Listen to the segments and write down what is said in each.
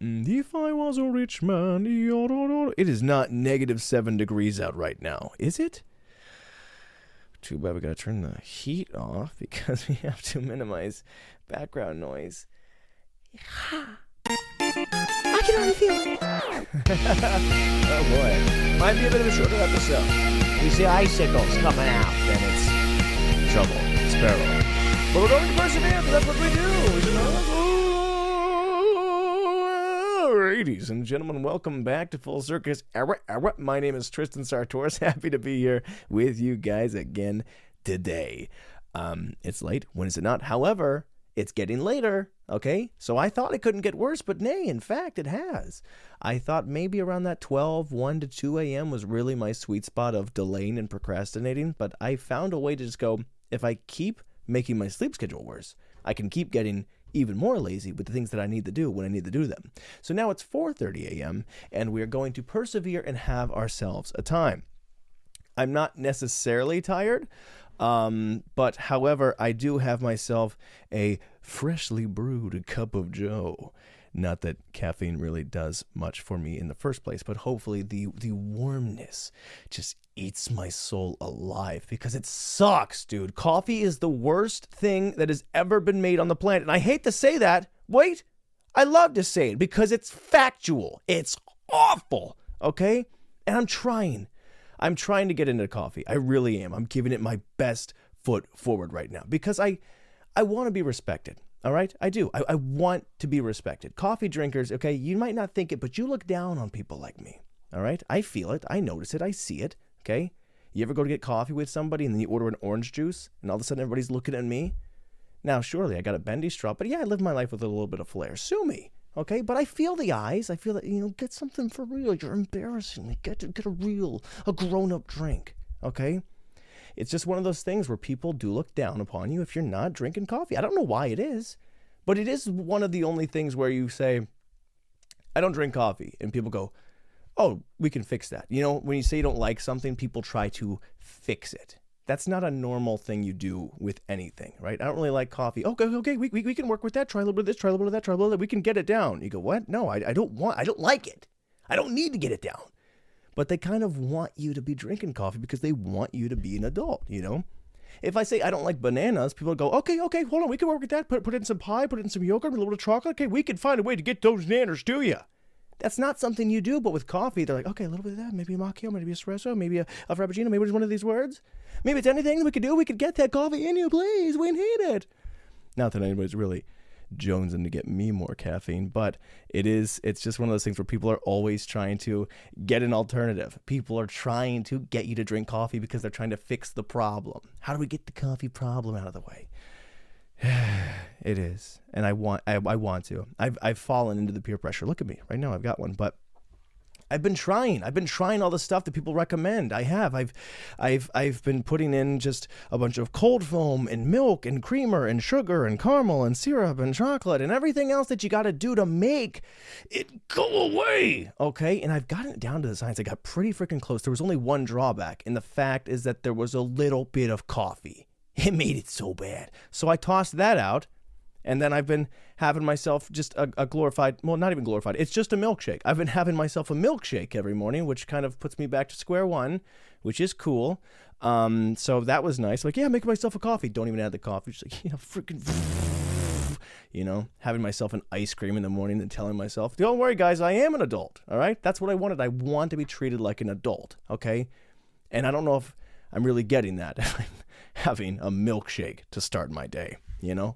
If I was a rich man, it is not -7 degrees out right now, is it? Too bad we gotta turn the heat off because we have to minimize background noise. I can already feel it. Oh boy. Might be a bit of a shorter episode. You see icicles coming out, then it's trouble. It's peril. But we're going to persevere because that's what we do, you know? Ladies and gentlemen, welcome back to Full Circus. My name is Tristan Sartors. Happy to be here with you guys again today. It's late. When is it not? However, it's getting later, okay? So I thought it couldn't get worse, but nay, in fact, it has. I thought maybe around that 1 to 2 a.m. was really my sweet spot of delaying and procrastinating, but I found a way to just go, if I keep making my sleep schedule worse, I can keep getting even more lazy with the things that I need to do when I need to do them. So now it's 4:30 a.m., and we're going to persevere and have ourselves a time. I'm not necessarily tired, but however, I do have myself a freshly brewed cup of joe. Not that caffeine really does much for me in the first place, but hopefully the warmness just eats my soul alive because it sucks, dude. Coffee is the worst thing that has ever been made on the planet. And I hate to say that. Wait, I love to say it because it's factual. It's awful, okay? And I'm trying to get into coffee. I really am. I'm giving it my best foot forward right now because I want to be respected. All right? I do. I want to be respected. Coffee drinkers, okay, you might not think it, but you look down on people like me. All right? I feel it. I notice it. I see it. Okay? You ever go to get coffee with somebody and then you order an orange juice and all of a sudden everybody's looking at me? Now, surely I got a bendy straw, but yeah, I live my life with a little bit of flair. Sue me. Okay? But I feel the eyes. I feel that, get something for real. You're embarrassing me. Get a grown-up drink. Okay? It's just one of those things where people do look down upon you if you're not drinking coffee. I don't know why it is, but it is one of the only things where you say, I don't drink coffee. And people go, oh, we can fix that. When you say you don't like something, people try to fix it. That's not a normal thing you do with anything, right? I don't really like coffee. Okay, we can work with that. Try a little bit of this, try a little bit of that, try a little bit of that. We can get it down. You go, what? No, I don't like it. I don't need to get it down. But they kind of want you to be drinking coffee because they want you to be an adult, If I say I don't like bananas, people go, okay, hold on, we can work with that. Put in some pie, put in some yogurt, a little bit of chocolate. Okay, we can find a way to get those nanners to you. That's not something you do, but with coffee, they're like, okay, a little bit of that, maybe a macchiato, maybe a espresso, maybe a frappuccino, maybe it's one of these words. Maybe it's anything that we could do. We could get that coffee in you, please. We need it. Not that anybody's really jonesing to get me more caffeine, but it's just one of those things where people are always trying to get an alternative. People are trying to get you to drink coffee because they're trying to fix the problem. How do we get the coffee problem out of the way? It is, and I want to. I've fallen into the peer pressure. Look at me right now. I've got one, but I've been trying all the stuff that people recommend. I've been putting in just a bunch of cold foam and milk and creamer and sugar and caramel and syrup and chocolate and everything else that you got to do to make it go away. Okay. And I've gotten it down to the science. I got pretty freaking close. There was only one drawback. And the fact is that there was a little bit of coffee. It made it so bad. So I tossed that out. And then I've been having myself just a glorified, well, not even glorified, it's just a milkshake. I've been having myself a milkshake every morning, which kind of puts me back to square one, which is cool. So that was nice. Like, yeah, making myself a coffee. Don't even add the coffee. Just like, freaking, having myself an ice cream in the morning and telling myself, don't worry, guys, I am an adult. All right? That's what I wanted. I want to be treated like an adult. Okay? And I don't know if I'm really getting that. I'm having a milkshake to start my day.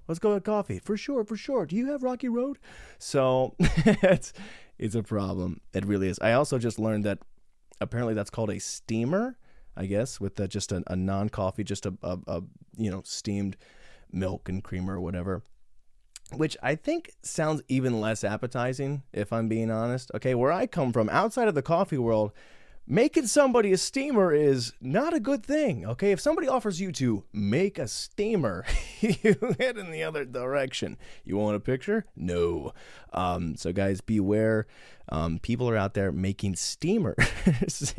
Let's go with coffee. For sure. Do you have Rocky Road? So it's a problem. It really is. I also just learned that apparently that's called a steamer, I guess, with just a non-coffee, just a steamed milk and creamer or whatever, which I think sounds even less appetizing, if I'm being honest. Okay, where I come from, outside of the coffee world, making somebody a steamer is not a good thing, okay? If somebody offers you to make a steamer, you head in the other direction. You want a picture? No. So guys, beware. People are out there making steamers.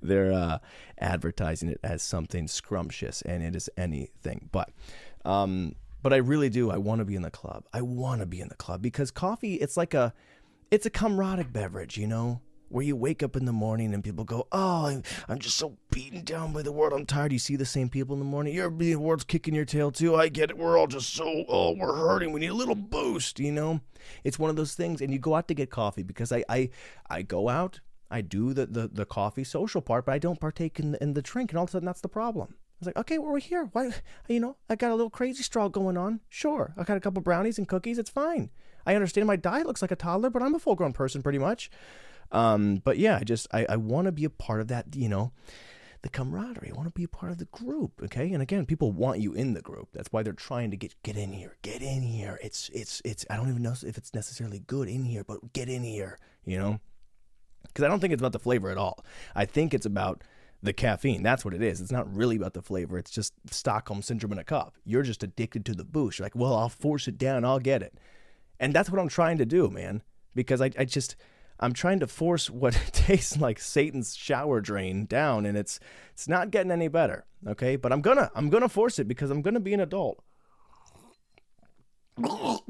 they're advertising it as something scrumptious, and it is anything but. But I really do. I want to be in the club. I want to be in the club because coffee, it's like a it's a camaraderie beverage, you know, where you wake up in the morning and people go, oh, I'm just so beaten down by the world. I'm tired. You see the same people in the morning. The world's kicking your tail too. I get it. We're all just so, we're hurting. We need a little boost, you know. It's one of those things. And you go out to get coffee because I go out. I do the coffee social part, but I don't partake in the drink. And all of a sudden, that's the problem. I was like, okay, well, we're here. Why, you know, I got a little crazy straw going on. Sure. I got a couple brownies and cookies. It's fine. I understand my diet looks like a toddler, but I'm a full-grown person pretty much. But yeah, I want to be a part of that, you know, the camaraderie. I want to be a part of the group. Okay. And again, people want you in the group. That's why they're trying to get in here. It's, I don't even know if it's necessarily good in here, but get in here, you know, because I don't think it's about the flavor at all. I think it's about the caffeine. That's what it is. It's not really about the flavor. It's just Stockholm syndrome in a cup. You're just addicted to the boost. You're like, well, I'll force it down. I'll get it. And that's what I'm trying to do, man, because I'm trying to force what tastes like Satan's shower drain down, and it's not getting any better. Okay. But I'm gonna force it because I'm gonna be an adult. Oh.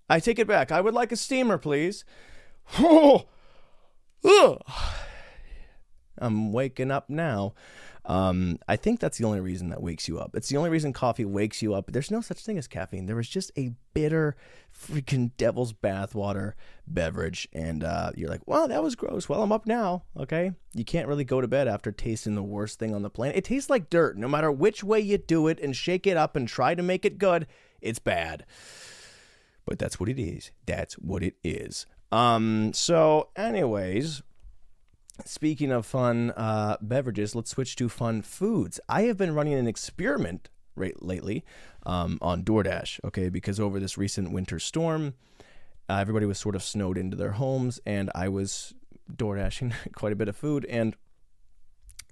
I take it back. I would like a steamer, please. I'm waking up now. I think that's the only reason that wakes you up. It's the only reason coffee wakes you up. There's no such thing as caffeine. There is just a bitter freaking devil's bathwater beverage. And you're like, well, that was gross. Well, I'm up now. Okay. You can't really go to bed after tasting the worst thing on the planet. It tastes like dirt. No matter which way you do it and shake it up and try to make it good, it's bad. But that's what it is. That's what it is. So anyways, speaking of fun beverages, let's switch to fun foods. I have been running an experiment lately on DoorDash, okay, because over this recent winter storm, everybody was sort of snowed into their homes, and I was DoorDashing quite a bit of food, and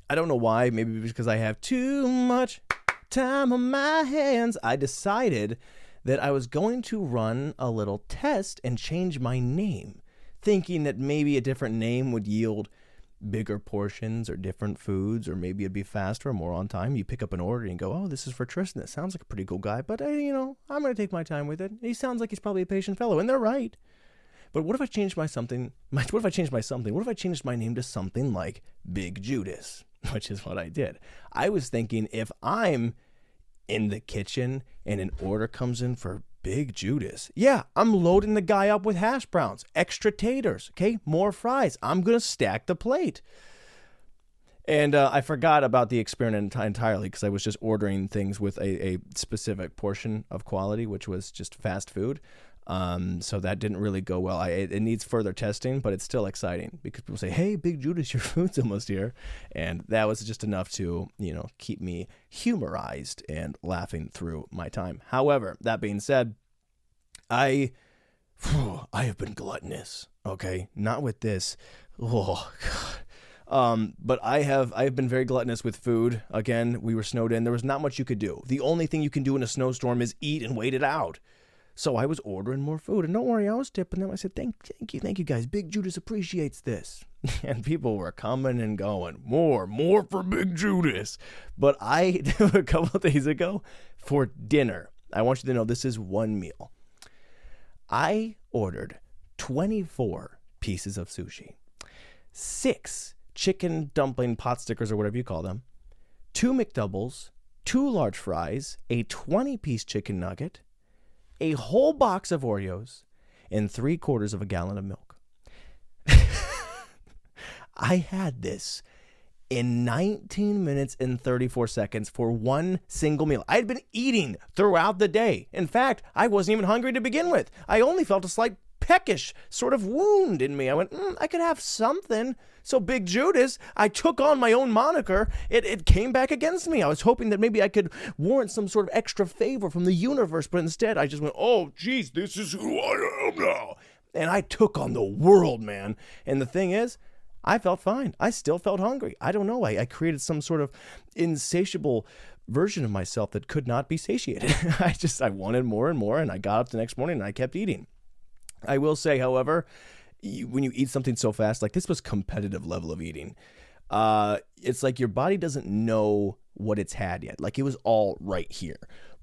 I don't know why, maybe because I have too much time on my hands, I decided that I was going to run a little test and change my name, thinking that maybe a different name would yield bigger portions or different foods, or maybe it'd be faster or more on time. You pick up an order and go, oh, this is for Tristan. It sounds like a pretty cool guy, but you know, I'm going to take my time with it. He sounds like he's probably a patient fellow, and they're right. But what if I changed my name to something like Big Judas, which is what I did. I was thinking, if I'm in the kitchen and an order comes in for Big Judas, yeah, I'm loading the guy up with hash browns, extra taters, okay, more fries. I'm going to stack the plate. And I forgot about the experiment entirely because I was just ordering things with a specific portion of quality, which was just fast food. So that didn't really go well. It needs further testing, but it's still exciting because people say, hey, Big Judas, your food's almost here. And that was just enough to, you know, keep me humorized and laughing through my time. However, that being said, I have been gluttonous. Okay. Not with this. Oh, God. But I've been very gluttonous with food. Again, we were snowed in. There was not much you could do. The only thing you can do in a snowstorm is eat and wait it out. So I was ordering more food, and don't worry, I was tipping them. I said, thank you guys. Big Judas appreciates this. And people were coming and going, more for Big Judas. But I, a couple of days ago, for dinner, I want you to know this is one meal. I ordered 24 pieces of sushi, 6 chicken dumpling pot stickers or whatever you call them, 2 McDoubles, 2 large fries, a 20-piece chicken nugget, a whole box of Oreos, and 3/4 of a gallon of milk. I had this in 19 minutes and 34 seconds for one single meal. I had been eating throughout the day. In fact, I wasn't even hungry to begin with. I only felt a slight peckish sort of wound in me. I went, I could have something. So Big Judas, I took on my own moniker. It came back against me. I was hoping that maybe I could warrant some sort of extra favor from the universe, but instead I just went, oh, geez, this is who I am now. And I took on the world, man. And the thing is, I felt fine. I still felt hungry. I don't know. I created some sort of insatiable version of myself that could not be satiated. I wanted more and more, and I got up the next morning and I kept eating. I will say, however, when you eat something so fast, like this was competitive level of eating, it's like your body doesn't know what it's had yet. Like it was all right here.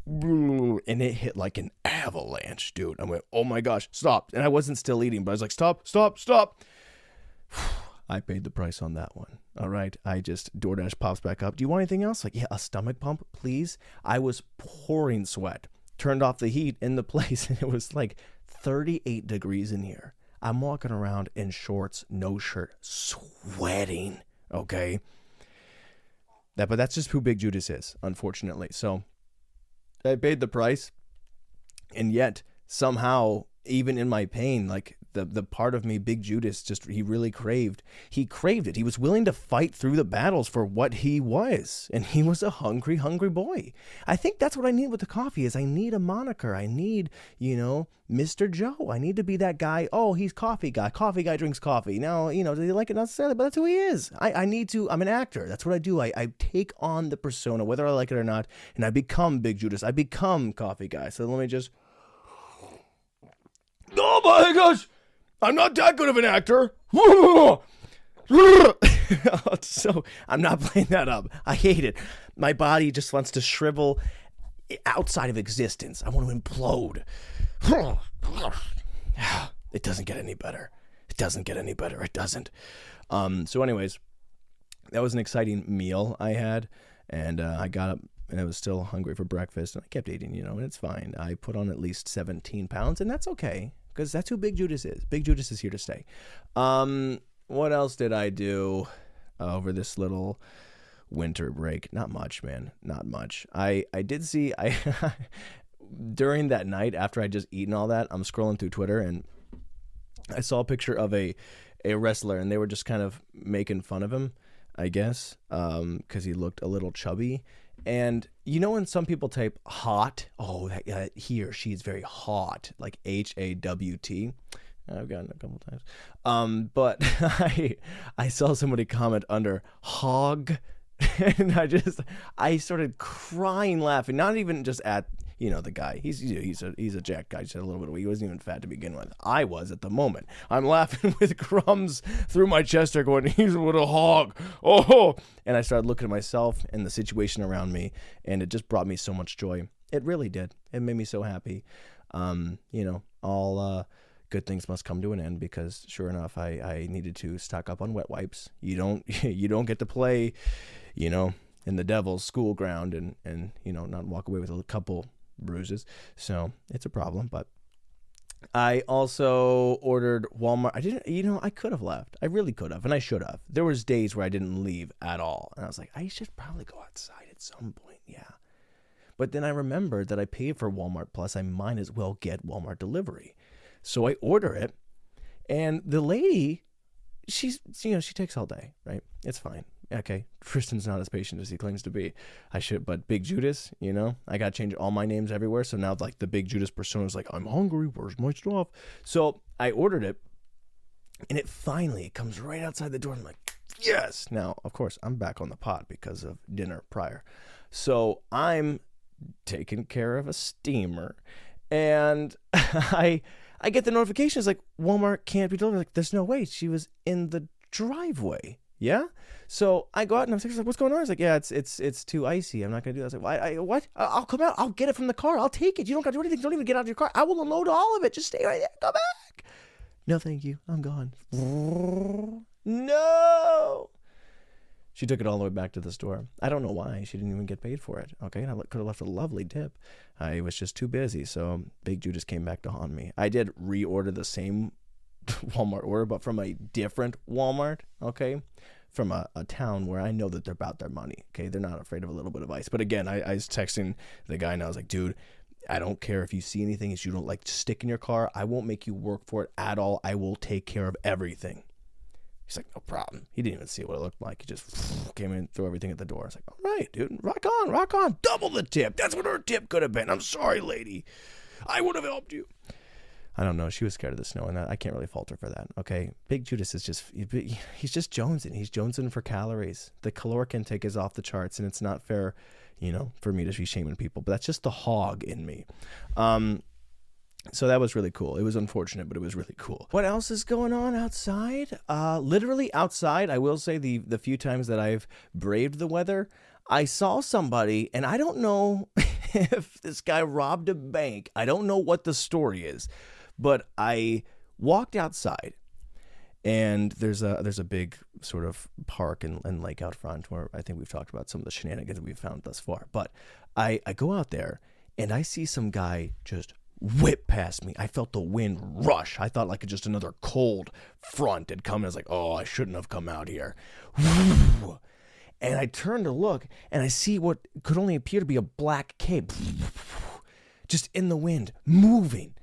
and it hit like an avalanche, dude. I went, oh my gosh, stop. And I wasn't still eating, but I was like, stop. I paid the price on that one. All right. DoorDash pops back up. Do you want anything else? Like, yeah, a stomach pump, please. I was pouring sweat. Turned off the heat in the place, and it was like 38 degrees in here. I'm walking around in shorts, no shirt, sweating. Okay. But that's just who Big Judas is, unfortunately. So I paid the price, and yet somehow, even in my pain, like the part of me, Big Judas, he really craved it. He was willing to fight through the battles for what he was, and he was a hungry boy. I think that's what I need with the coffee is I need a moniker. I need, Mr. Joe. I need to be that guy. Oh, he's coffee guy. Coffee guy drinks coffee. Now, do they like it? Not necessarily, but that's who he is. I'm an actor. That's what I do. I take on the persona, whether I like it or not, and I become Big Judas. I become coffee guy. So let me just... Oh my gosh! I'm not that good of an actor. So I'm not playing that up. I hate it. My body just wants to shrivel outside of existence. I want to implode. It doesn't get any better. It doesn't. So anyways, that was an exciting meal I had, and I got up and I was still hungry for breakfast, and I kept eating, and it's fine. I put on at least 17 pounds, and that's okay. Because that's who Big Judas is. Big Judas is here to stay. What else did I do over this little winter break? Not much, man. Not much. I did see... during that night, after I just eaten all that, I'm scrolling through Twitter, and I saw a picture of a wrestler, and they were just kind of making fun of him, I guess, because he looked a little chubby. And when some people type hot, he or she is very hot, like HAWT. I've gotten it a couple times. But I saw somebody comment under hog, and I started crying laughing, not even just at the guy. He's a jack guy. Just a little bit. He wasn't even fat to begin with. I was at the moment. I'm laughing with crumbs through my chest. There, going, he's what a hog. Oh, and I started looking at myself and the situation around me, and it just brought me so much joy. It really did. It made me so happy. All good things must come to an end, because sure enough, I needed to stock up on wet wipes. You don't get to play, in the devil's school ground and not walk away with a couple bruises. So it's a problem. But I also ordered Walmart. I could have left. I really could have, and I should have. There was days where I didn't leave at all, and I was like, I should probably go outside at some point. Yeah. But then I remembered that I paid for Walmart Plus. I might as well get Walmart delivery. So I order it, and the lady, she takes all day, right? It's fine. Okay, Tristan's not as patient as he claims to be. But Big Judas, I got to change all my names everywhere. So now, like, the Big Judas persona is like, I'm hungry, where's my stuff? So I ordered it, and it comes right outside the door. I'm like, yes! Now, of course, I'm back on the pot because of dinner prior. So I'm taking care of a steamer, and I get the notification. It's like, Walmart can't be delivered. Like, there's no way. She was in the driveway. Yeah. So I go out and I'm like, what's going on? He's like, yeah, it's too icy. I'm not going to do that. I was like, what? I'll come out. I'll get it from the car. I'll take it. You don't got to do anything. Don't even get out of your car. I will unload all of it. Just stay right there. Come back. No, thank you. I'm gone. No. She took it all the way back to the store. I don't know why. She didn't even get paid for it. Okay. And I could have left a lovely tip. I was just too busy. So Big Judas came back to haunt me. I did reorder the same Walmart order, but from a different Walmart. Okay. From a town where I know that they're about their money. Okay. They're not afraid of a little bit of ice. But again, I was texting the guy and I was like, dude, I don't care if you see anything that you don't like to stick in your car. I won't make you work for it at all. I will take care of everything. He's like, no problem. He didn't even see what it looked like. He just came in, threw everything at the door. I was like, all right, dude, rock on. Double the tip. That's what her tip could have been. I'm sorry, lady. I would have helped you. I don't know. She was scared of the snow, and I can't really fault her for that. Okay, Big Judas is he's just jonesing. He's jonesing for calories. The caloric intake is off the charts, and it's not fair, for me to be shaming people. But that's just the hog in me. So that was really cool. It was unfortunate, but it was really cool. What else is going on outside? Literally outside, I will say the few times that I've braved the weather, I saw somebody, and I don't know if this guy robbed a bank. I don't know what the story is, but I walked outside, and there's a big sort of park and lake out front where I think we've talked about some of the shenanigans we've found thus far. But I go out there, and I see some guy just whip past me. I felt the wind rush. I thought like just another cold front had come. I was like, oh, I shouldn't have come out here. And I turn to look, and I see what could only appear to be a black cape just in the wind, moving.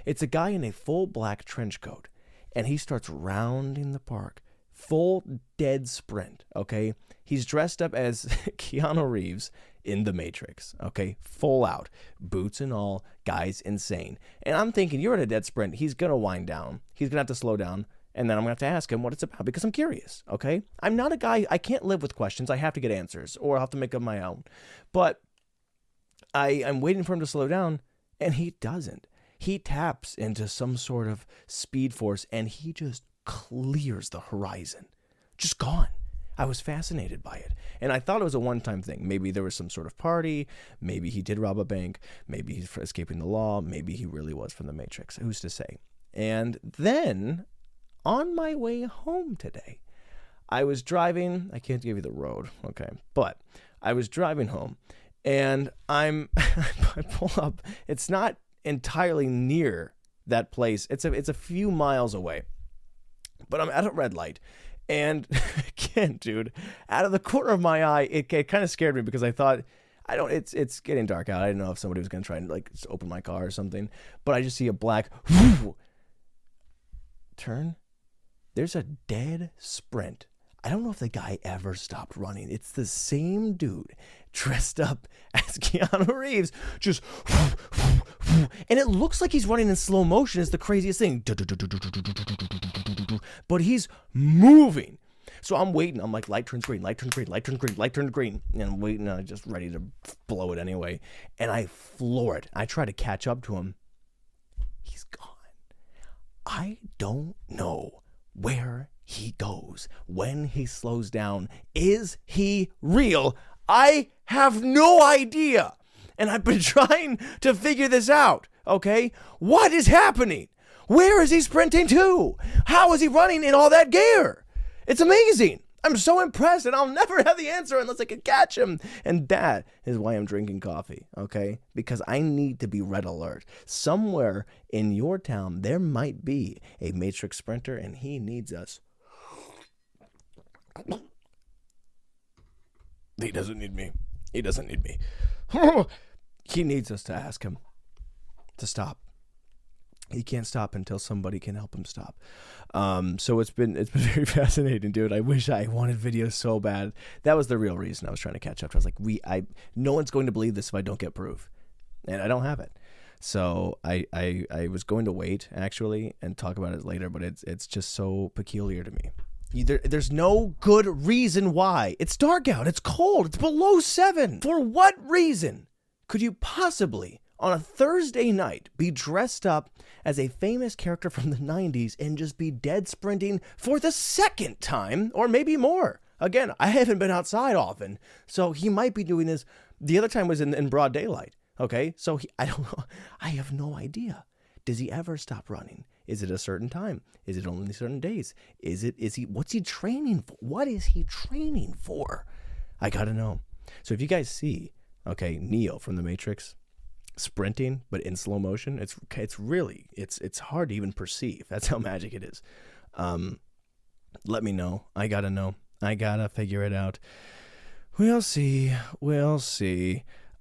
It's a guy in a full black trench coat, and he starts rounding the park. Full dead sprint, okay? He's dressed up as Keanu Reeves in The Matrix, okay? Full out. Boots and all. Guy's insane. And I'm thinking, you're at a dead sprint. He's going to wind down. He's going to have to slow down. And then I'm going to have to ask him what it's about because I'm curious, okay? I'm not a guy, I can't live with questions. I have to get answers, or I'll have to make up my own. But I'm waiting for him to slow down, and he doesn't. He taps into some sort of speed force, and he just clears the horizon. Just gone. I was fascinated by it. And I thought it was a one-time thing. Maybe there was some sort of party. Maybe he did rob a bank. Maybe he's escaping the law. Maybe he really was from the Matrix. Who's to say? And then, on my way home today, I was driving. I can't give you the road, okay? But I was driving home, and I pull up. It's not entirely near that place. It's a few miles away. But I'm at a red light, and again, dude, out of the corner of my eye, it kind of scared me because I thought, it's getting dark out. I didn't know if somebody was going to try and like just open my car or something. But I just see a black turn. There's a dead sprint. I don't know if the guy ever stopped running. It's the same dude dressed up as Keanu Reeves, just, and it looks like he's running in slow motion. Is the craziest thing. But he's moving. So I'm waiting. I'm like, light turns green, light turns green, light turns green, light turns green. And I'm waiting. I'm just ready to blow it anyway. And I floor it. I try to catch up to him. He's gone. I don't know where he goes when he slows down. Is he real? I have no idea. And I've been trying to figure this out, okay? What is happening? Where is he sprinting to? How is he running in all that gear? It's amazing. I'm so impressed, and I'll never have the answer unless I can catch him. And that is why I'm drinking coffee, okay? Because I need to be red alert. Somewhere in your town, there might be a Matrix sprinter, and he needs us. He doesn't need me. He doesn't need me. He needs us to ask him to stop. He can't stop until somebody can help him stop. So it's been very fascinating, dude. I wish I wanted videos so bad. That was the real reason I was trying to catch up. I was like, no one's going to believe this if I don't get proof, and I don't have it. So I was going to wait actually and talk about it later, but it's just so peculiar to me. There's no good reason why. It's dark out. It's cold. It's below 7. For what reason could you possibly, on a Thursday night, be dressed up as a famous character from the 90s and just be dead sprinting for the second time, or maybe more? Again, I haven't been outside often, so he might be doing this. The other time was in broad daylight, okay? So I don't know. I have no idea. Does he ever stop running? Is it a certain time? Is it only certain days? What's he training for? What is he training for? I gotta know. So if you guys see, okay, Neo from The Matrix sprinting, but in slow motion, it's hard to even perceive. That's how magic it is. Let me know. I gotta know. I gotta figure it out. We'll see.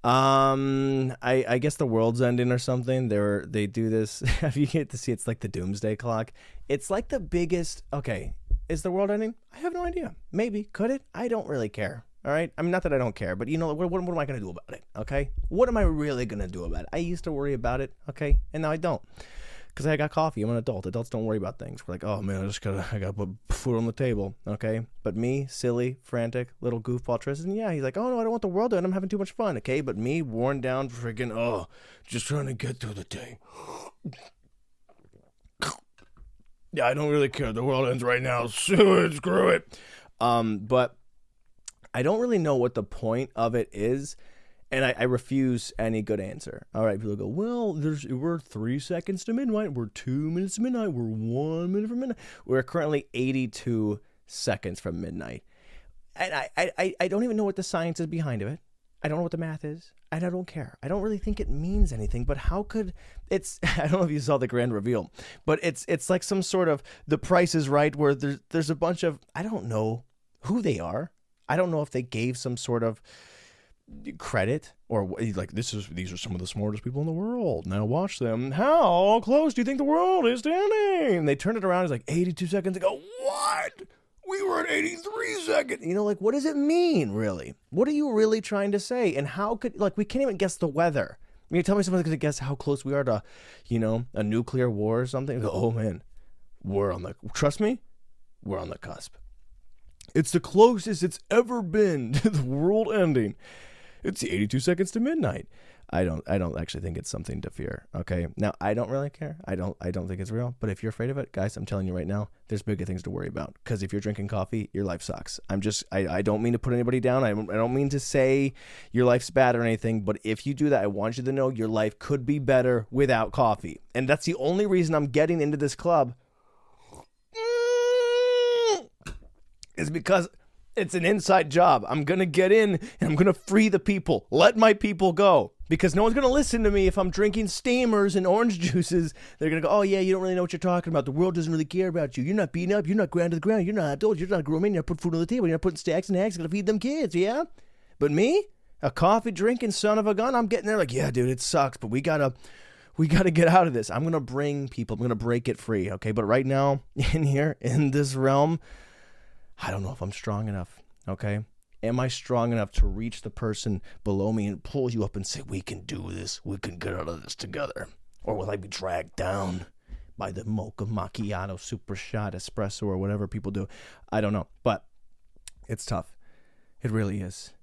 I guess the world's ending or something. They do this. If you get to see, it's like the doomsday clock. It's like the biggest. Okay, is the world ending? I have no idea. Maybe. Could it? I don't really care. All right. I mean, not that I don't care, but you know, what am I gonna do about it? Okay. What am I really gonna do about it? I used to worry about it. Okay, and now I don't. Because I got coffee. I'm an adult. Adults don't worry about things. We're like, oh man, I gotta put food on the table. Okay. But me, silly, frantic, little goofball Tristan, yeah, he's like, oh no, I don't want the world to end. I'm having too much fun. Okay. But me, worn down, freaking, just trying to get through the day. Yeah, I don't really care. The world ends right now. Screw it. But I don't really know what the point of it is. And I refuse any good answer. All right, people go, well, we're 3 seconds to midnight. We're 2 minutes to midnight. We're 1 minute from midnight. We're currently 82 seconds from midnight. And I don't even know what the science is behind it. I don't know what the math is. And I don't care. I don't really think it means anything. But how could it's? I don't know if you saw the grand reveal, but it's like some sort of The Price is Right, where there's a bunch of, I don't know who they are. I don't know if they gave some sort of credit or like these are some of the smartest people in the world. Now watch them. How close do you think the world is standing? And they turn it around. It's like 82 seconds. They go, what? We were at 83 seconds. You know, like, what does it mean, really? What are you really trying to say? And how could, like, we can't even guess the weather. I mean, you tell me someone's going to guess how close we are to, you know, a nuclear war or something. Go, oh, man, trust me, we're on the cusp. It's the closest it's ever been to the world ending. It's 82 seconds to midnight. I don't actually think it's something to fear. Okay. Now, I don't really care. I don't think it's real. But if you're afraid of it, guys, I'm telling you right now, there's bigger things to worry about. Because if you're drinking coffee, your life sucks. I don't mean to put anybody down. I don't mean to say your life's bad or anything. But if you do that, I want you to know your life could be better without coffee. And that's the only reason I'm getting into this club. Is because it's an inside job. I'm going to get in and I'm going to free the people. Let my people go. Because no one's going to listen to me if I'm drinking steamers and orange juices. They're going to go, oh, yeah, you don't really know what you're talking about. The world doesn't really care about you. You're not beaten up. You're not ground to the ground. You're not adult. You're not grooming. You're not putting food on the table. You're not putting stacks and eggs. You're going to feed them kids, yeah? But me, a coffee drinking son of a gun, I'm getting there like, yeah, dude, it sucks, but we got to get out of this. I'm going to bring people. I'm going to break it free, okay? But right now, in here, in this realm, I don't know if I'm strong enough, okay? Am I strong enough to reach the person below me and pull you up and say, we can do this, we can get out of this together? Or will I be dragged down by the mocha macchiato, super shot, espresso, or whatever people do? I don't know, but it's tough. It really is.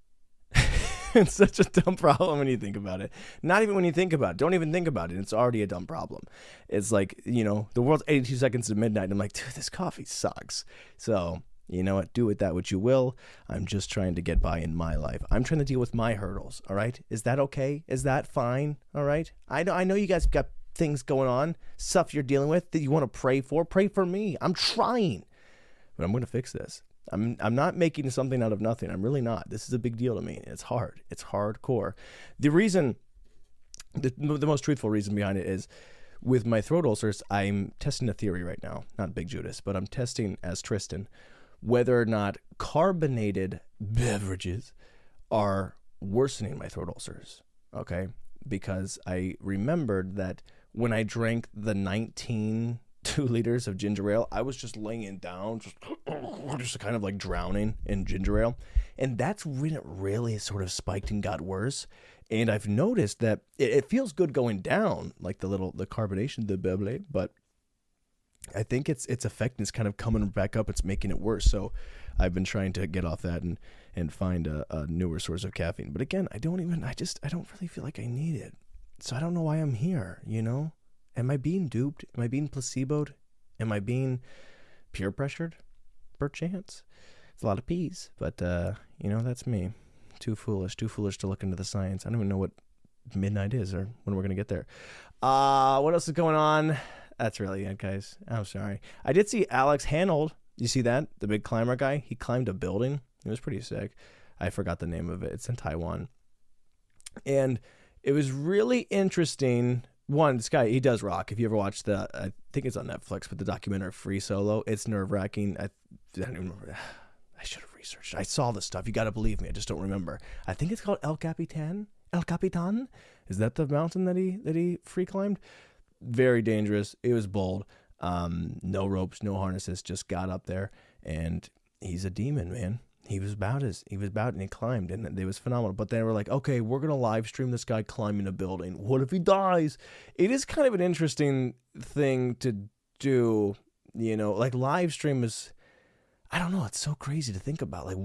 It's such a dumb problem when you think about it. Not even when you think about it. Don't even think about it. It's already a dumb problem. It's like, you know, the world's 82 seconds to midnight. And I'm like, dude, this coffee sucks. So, you know what? Do with that what you will. I'm just trying to get by in my life. I'm trying to deal with my hurdles, all right? Is that okay? Is that fine, all right? I know you guys got things going on, stuff you're dealing with that you want to pray for. Pray for me. I'm trying. But I'm going to fix this. I'm not making something out of nothing. I'm really not. This is a big deal to me. It's hard. It's hardcore. The reason, the most truthful reason behind it is with my throat ulcers, I'm testing a theory right now. Not Big Judas, but I'm testing as Tristan whether or not carbonated beverages are worsening my throat ulcers. Okay? Because I remembered that when I drank the 2 liters of ginger ale, I was just laying down, just kind of like drowning in ginger ale. And that's when it really sort of spiked and got worse. And I've noticed that it feels good going down, like the carbonation, the beverage, but I think it's affecting, it's kind of coming back up. It's making it worse. So I've been trying to get off that and find a newer source of caffeine. But again, I don't really feel like I need it. So I don't know why I'm here, you know? Am I being duped? Am I being placeboed? Am I being peer pressured? Perchance. It's a lot of P's, but, you know, that's me. Too foolish to look into the science. I don't even know what midnight is or when we're going to get there. What else is going on? That's really it, guys. I'm sorry. I did see Alex Hanold. You see that? The big climber guy? He climbed a building. It was pretty sick. I forgot the name of it. It's in Taiwan. And it was really interesting. One, this guy, he does rock. If you ever watched I think it's on Netflix, but the documentary Free Solo, it's nerve-wracking. I don't even remember. I should have researched. I saw this stuff. You got to believe me. I just don't remember. I think it's called El Capitan. El Capitan? Is that the mountain that he free climbed? Very dangerous. It was bold. No ropes, no harnesses. Just got up there, and he's a demon, man. He was about and he climbed, and it was phenomenal. But they were like, okay, we're going to live stream this guy climbing a building. What if he dies? It is kind of an interesting thing to do, you know, like live stream is, I don't know. It's so crazy to think about. Like,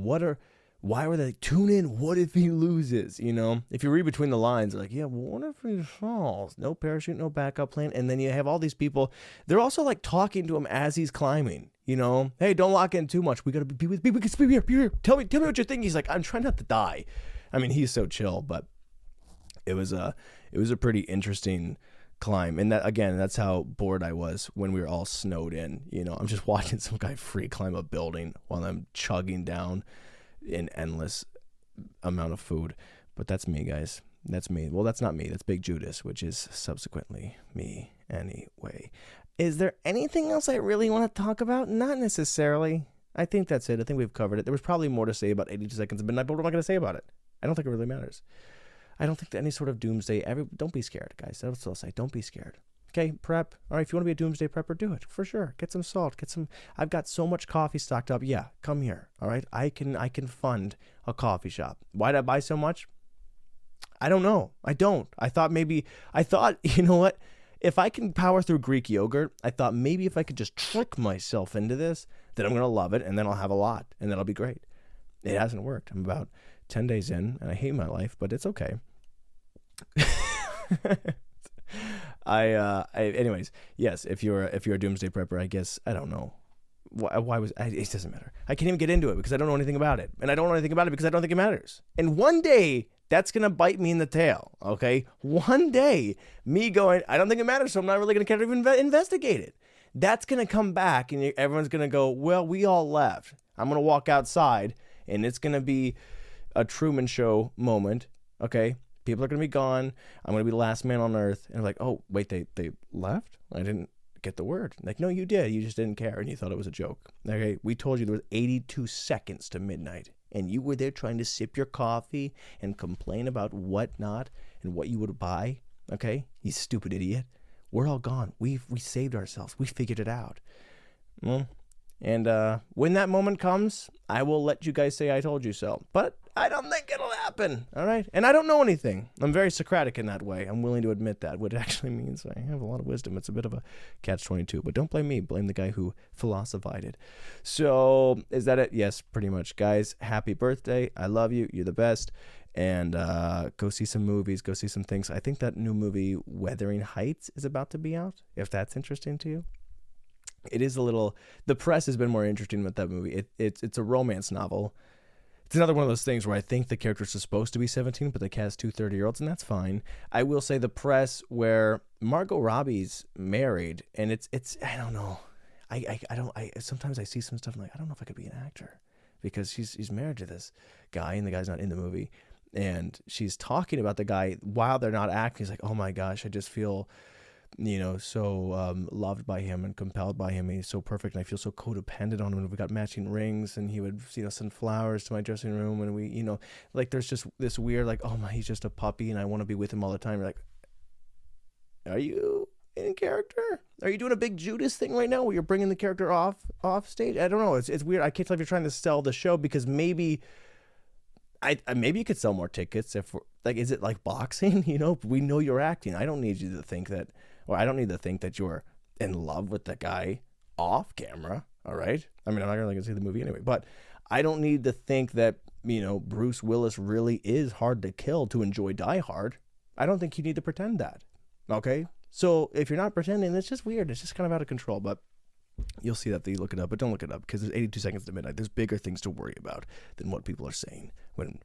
why were they tune in? What if he loses? You know, if you read between the lines, they're like, yeah, well, what if he falls? No parachute, no backup plan. And then you have all these people. They're also like talking to him as he's climbing. You know, hey, don't lock in too much. We got to be here. Tell me what you're thinking. He's like, I'm trying not to die. I mean, he's so chill, but it was a pretty interesting climb. And that, again, that's how bored I was when we were all snowed in. You know, I'm just watching some guy free climb a building while I'm chugging down an endless amount of food. But that's me, guys. That's me. Well, that's not me. That's Big Judas, which is subsequently me anyway. Is there anything else I really want to talk about? Not necessarily. I think that's it. I think we've covered it. There was probably more to say about 82 Seconds of Midnight, but what am I going to say about it? I don't think it really matters. I don't think that any sort of doomsday, don't be scared, guys. That's what I'll say. Don't be scared. Okay, prep. All right, if you want to be a doomsday prepper, do it, for sure. Get some salt, I've got so much coffee stocked up. Yeah, come here, all right? I can fund a coffee shop. Why did I buy so much? I don't know. I thought, you know what? If I can power through Greek yogurt, I thought maybe if I could just trick myself into this, then I'm going to love it, and then I'll have a lot, and that'll be great. It hasn't worked. I'm about 10 days in, and I hate my life, but it's okay. Anyways, yes, if you're a doomsday prepper, I guess, I don't know. It doesn't matter. I can't even get into it because I don't know anything about it. And I don't know anything about it because I don't think it matters. And one day, that's going to bite me in the tail, okay? One day, me going, I don't think it matters, so I'm not really going to care to even investigate it. That's going to come back, and everyone's going to go, well, we all left. I'm going to walk outside, and it's going to be a Truman Show moment, okay? People are going to be gone. I'm going to be the last man on earth. And I'm like, oh, wait, they left? I didn't get the word. Like, no, you did. You just didn't care, and you thought it was a joke. Okay, we told you there was 82 seconds to midnight, and you were there trying to sip your coffee and complain about whatnot and what you would buy. Okay, you stupid idiot. We're all gone. We saved ourselves. We figured it out. Well, and when that moment comes, I will let you guys say I told you so. But I don't think it'll happen, all right? And I don't know anything. I'm very Socratic in that way. I'm willing to admit that, what it actually means. I have a lot of wisdom. It's a bit of a catch-22. But don't blame me. Blame the guy who philosophized it. So is that it? Yes, pretty much. Guys, happy birthday. I love you. You're the best. And go see some movies. Go see some things. I think that new movie, Wuthering Heights, is about to be out, if that's interesting to you. It is a little... The press has been more interesting with that movie. It's a romance novel. It's another one of those things where I think the characters are supposed to be 17, but they cast 2 30-year-olds, and that's fine. I will say the press where Margot Robbie's married, and it's I don't know. I sometimes I see some stuff and I'm like, I don't know if I could be an actor because he's married to this guy, and the guy's not in the movie. And she's talking about the guy while they're not acting. He's like, oh my gosh, I just feel... so loved by him and compelled by him. He's so perfect, and I feel so codependent on him. And we got matching rings, and he would, send flowers to my dressing room, and we, like there's just this weird, like, oh my, he's just a puppy, and I want to be with him all the time. You're like, are you in character? Are you doing a big Judas thing right now, where you're bringing the character off stage? I don't know. It's weird. I can't tell if you're trying to sell the show because maybe you could sell more tickets if we're, like, is it like boxing? We know you're acting. I don't need you to think that. Well, I don't need to think that you're in love with the guy off camera, all right? I mean, I'm not really going to see the movie anyway, but I don't need to think that, Bruce Willis really is hard to kill to enjoy Die Hard. I don't think you need to pretend that, okay? So if you're not pretending, it's just weird. It's just kind of out of control, but you'll see that. You look it up, but don't look it up because there's 82 seconds to midnight. There's bigger things to worry about than what people are saying when,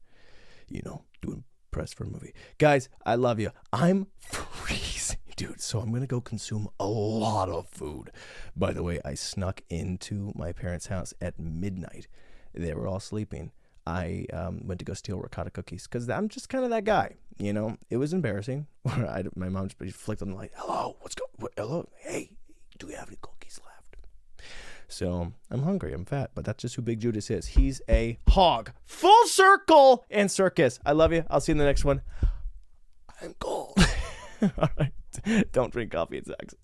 doing press for a movie. Guys, I love you. I'm freezing, dude, so I'm gonna go consume a lot of food. By the way, I snuck into my parents' house at midnight. They were all sleeping. I went to go steal ricotta cookies because I'm just kind of that guy. It was embarrassing. My mom just flicked on the light. Hello, hello, hey, do we have any cookies left? So I'm hungry, I'm fat, but that's just who Big Judas is. He's a hog. Full circle and circus. I love you. I'll see you in the next one. I'm cold. All right. Don't drink coffee, it sucks.